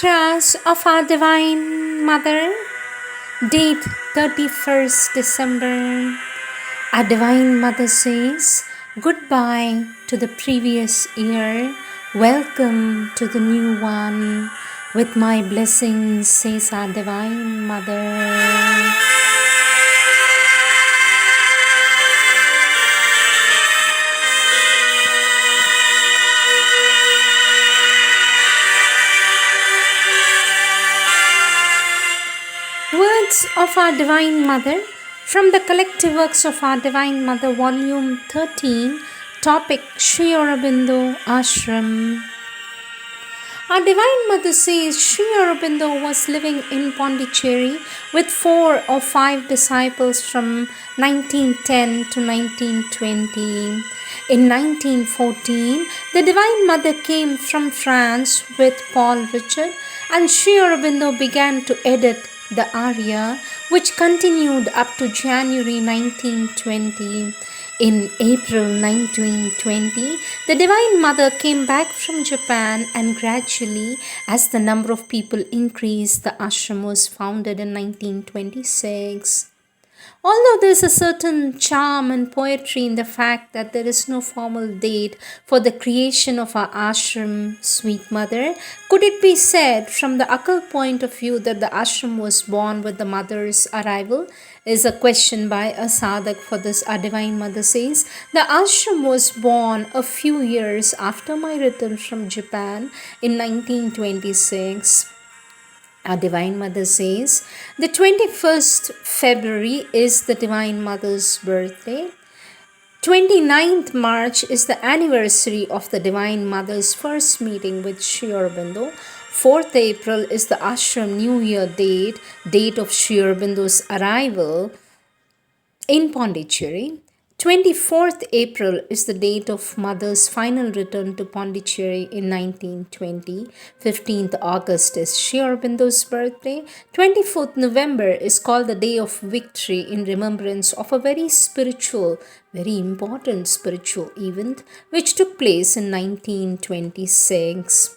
Mantras of our Divine Mother, date 31st December. Our Divine Mother says, goodbye to the previous year, welcome to the new one. With my blessings, says our Divine Mother. Words of our Divine Mother from the collective works of our Divine Mother, Volume 13, topic Sri Aurobindo Ashram. Our Divine Mother says Sri Aurobindo was living in Pondicherry with 4 or 5 disciples from 1910 to 1920. In 1914, the Divine Mother came from France with Paul Richard, and Sri Aurobindo began to edit the Arya, which continued up to January 1920. In April 1920, the Divine Mother came back from Japan, and gradually, as the number of people increased, the ashram was founded in 1926. Although there is a certain charm and poetry in the fact that there is no formal date for the creation of our ashram, sweet mother, could it be said from the occult point of view that the ashram was born with the mother's arrival? Is a question by a sadhak. For this, our Divine Mother says, the ashram was born a few years after my return from Japan in 1926. Our Divine Mother says, the 21st February is the Divine Mother's birthday. 29th March is the anniversary of the Divine Mother's first meeting with Sri Aurobindo. 4th April is the ashram New Year date of Sri Aurobindo's arrival in Pondicherry. 24th April is the date of Mother's final return to Pondicherry in 1920. 15th August is Sri Aurobindo's birthday. 24th November is called the Day of Victory in remembrance of a very important spiritual event which took place in 1926.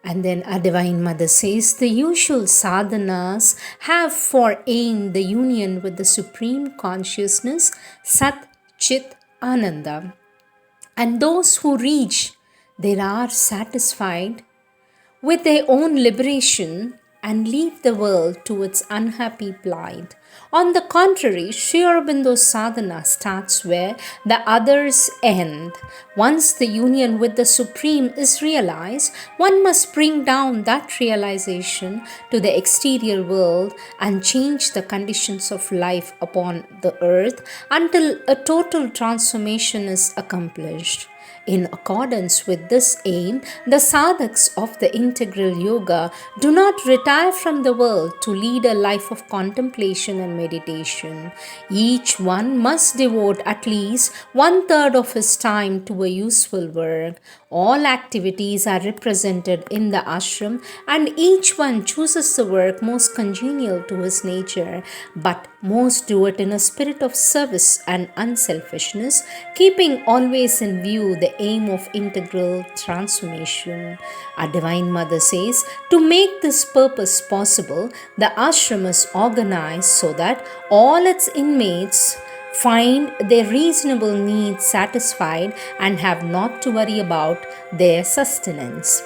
And then our Divine Mother says, the usual sadhanas have for aim the union with the Supreme Consciousness, Sat Chit Ananda. And those who reach there are satisfied with their own liberation and leave the world to its unhappy plight. On the contrary, Sri Aurobindo's sadhana starts where the others end. Once the union with the Supreme is realized, one must bring down that realization to the exterior world and change the conditions of life upon the earth until a total transformation is accomplished. In accordance with this aim, the sadhaks of the integral yoga do not retire from the world to lead a life of contemplation and meditation. Each one must devote at least 1/3 of his time to a useful work. All activities are represented in the ashram, and each one chooses the work most congenial to his nature, but most do it in a spirit of service and unselfishness, keeping always in view the aim of integral transformation. Our Divine Mother says, to make this purpose possible, the ashram is organized so that all its inmates find their reasonable needs satisfied and have not to worry about their sustenance.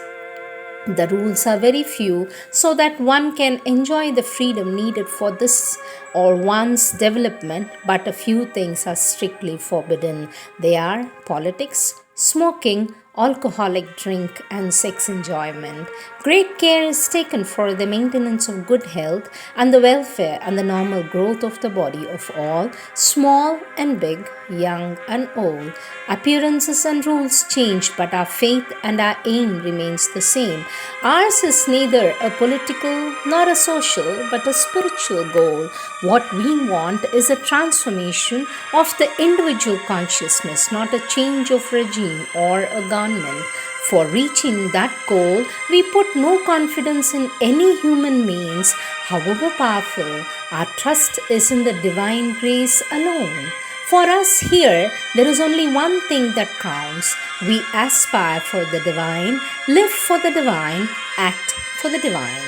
The rules are very few so that one can enjoy the freedom needed for this or one's development, but a few things are strictly forbidden. They are politics, smoking, alcoholic drink, and sex enjoyment. Great care is taken for the maintenance of good health and the welfare and the normal growth of the body of all, small and big, young and old. Appearances and rules change, but our faith and our aim remains the same. Ours is neither a political nor a social, but a spiritual goal. What we want is a transformation of the individual consciousness, not a change of regime or a government. For reaching that goal, we put no confidence in any human means, however powerful. Our trust is in the divine grace alone. For us here, there is only one thing that counts, We aspire for the divine, live for the divine, act for the divine.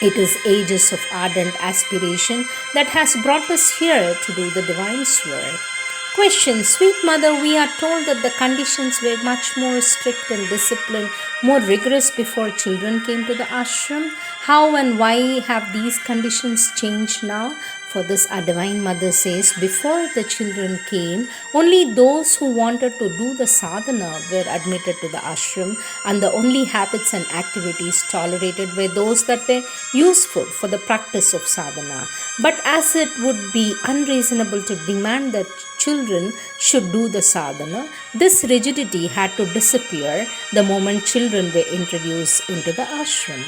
It is ages of ardent aspiration that has brought us here to do the divine's work. Question: Sweet Mother, we are told that the conditions were much more strict and disciplined, more rigorous before children came to the ashram. How and why have these conditions changed now? For this, our Divine Mother says, before the children came, only those who wanted to do the sadhana were admitted to the ashram, and the only habits and activities tolerated were those that were useful for the practice of sadhana. But as it would be unreasonable to demand that children should do the sadhana, this rigidity had to disappear the moment children were introduced into the ashram.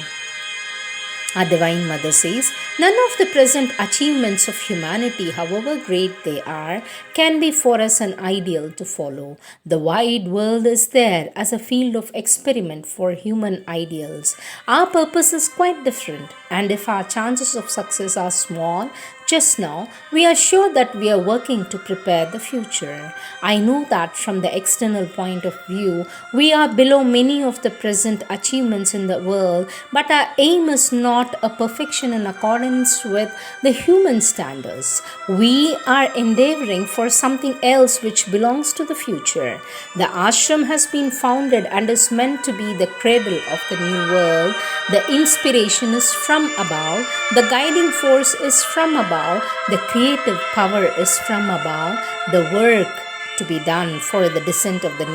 Our Divine Mother says, none of the present achievements of humanity, however great they are, can be for us an ideal to follow. The wide world is there as a field of experiment for human ideals. Our purpose is quite different, and if our chances of success are small, just now, we are sure that we are working to prepare the future. I know that from the external point of view, we are below many of the present achievements in the world, but our aim is not a perfection in accordance with the human standards. We are endeavoring for something else which belongs to the future. The ashram has been founded and is meant to be the cradle of the new world. The inspiration is from above, the guiding force is from above. The creative power is from above. The work to be done for the descent of the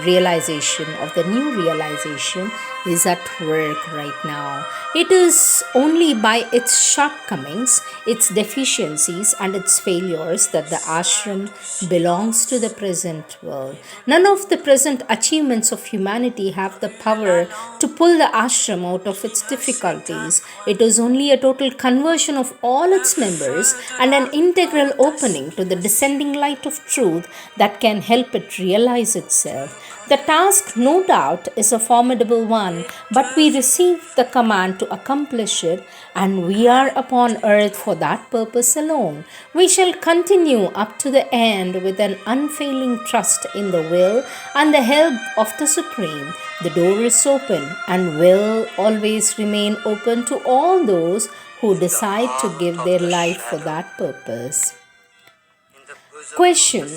realization of the new realization is at work right now. It is only by its shortcomings, its deficiencies, and its failures that the ashram belongs to the present world. None of the present achievements of humanity have the power to pull the ashram out of its difficulties. It is only a total conversion of all its members and an integral opening to the descending light of truth that can help it realize itself. The task, no doubt, is a formidable one, but we receive the command to accomplish it, and we are upon earth for that purpose alone. We shall continue up to the end with an unfailing trust in the will and the help of the Supreme. The door is open and will always remain open to all those who decide to give their life for that purpose. Question: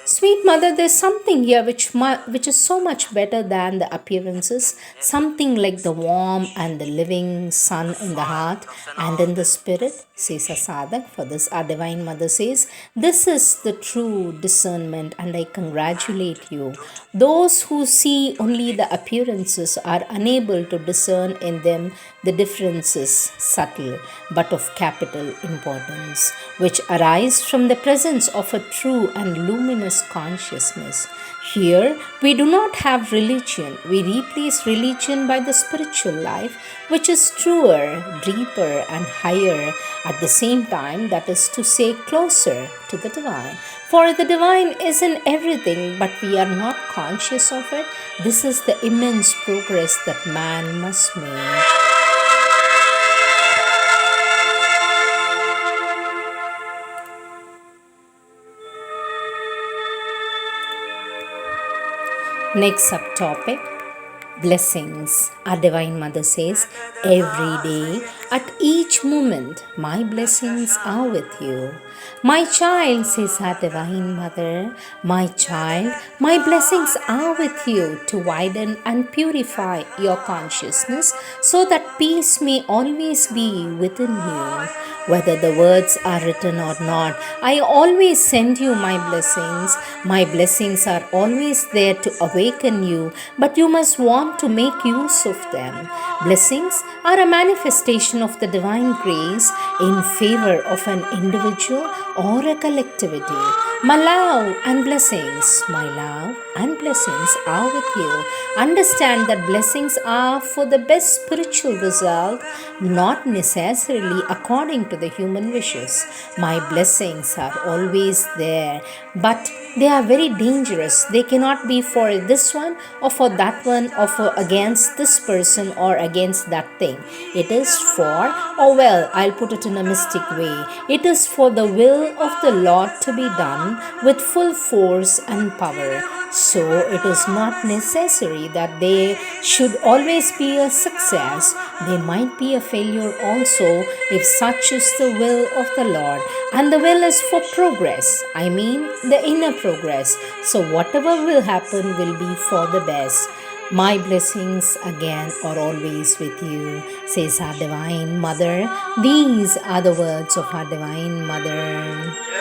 Sweet Mother, there's something here which is so much better than the appearances, something like the warm and the living sun in the heart and in the spirit, says a sadhak. For this, our Divine Mother says, this is the true discernment, and I congratulate you. Those who see only the appearances are unable to discern in them the differences, subtle but of capital importance, which arise from the presence of a true and luminous consciousness. Here, we do not have religion. We replace religion by the spiritual life, which is truer, deeper, and higher at the same time, that is to say, closer to the divine. For the divine is in everything, but we are not conscious of it. This is the immense progress that man must make. Next subtopic: blessings. Our Divine Mother says, every day, at each moment, my blessings are with you. My child, says our Divine Mother, my child, my blessings are with you to widen and purify your consciousness so that peace may always be within you. Whether the words are written or not, I always send you my blessings. My blessings are always there to awaken you, but you must want to make use of them. Blessings are a manifestation of the divine grace in favor of an individual or a collectivity. My love and blessings, my love and blessings are with you. Understand that blessings are for the best spiritual result, not necessarily according to the human wishes. My blessings are always there, but they are very dangerous. They cannot be for this one or for that one or for against this person or against against that thing. It is for, oh well, I'll put it in a mystic way. It is for the will of the Lord to be done with full force and power. So it is not necessary that they should always be a success. They might be a failure also if such is the will of the Lord. And the will is for progress. I mean, the inner progress. So whatever will happen will be for the best. My blessings again are always with you, says our Divine Mother. These are the words of our Divine Mother.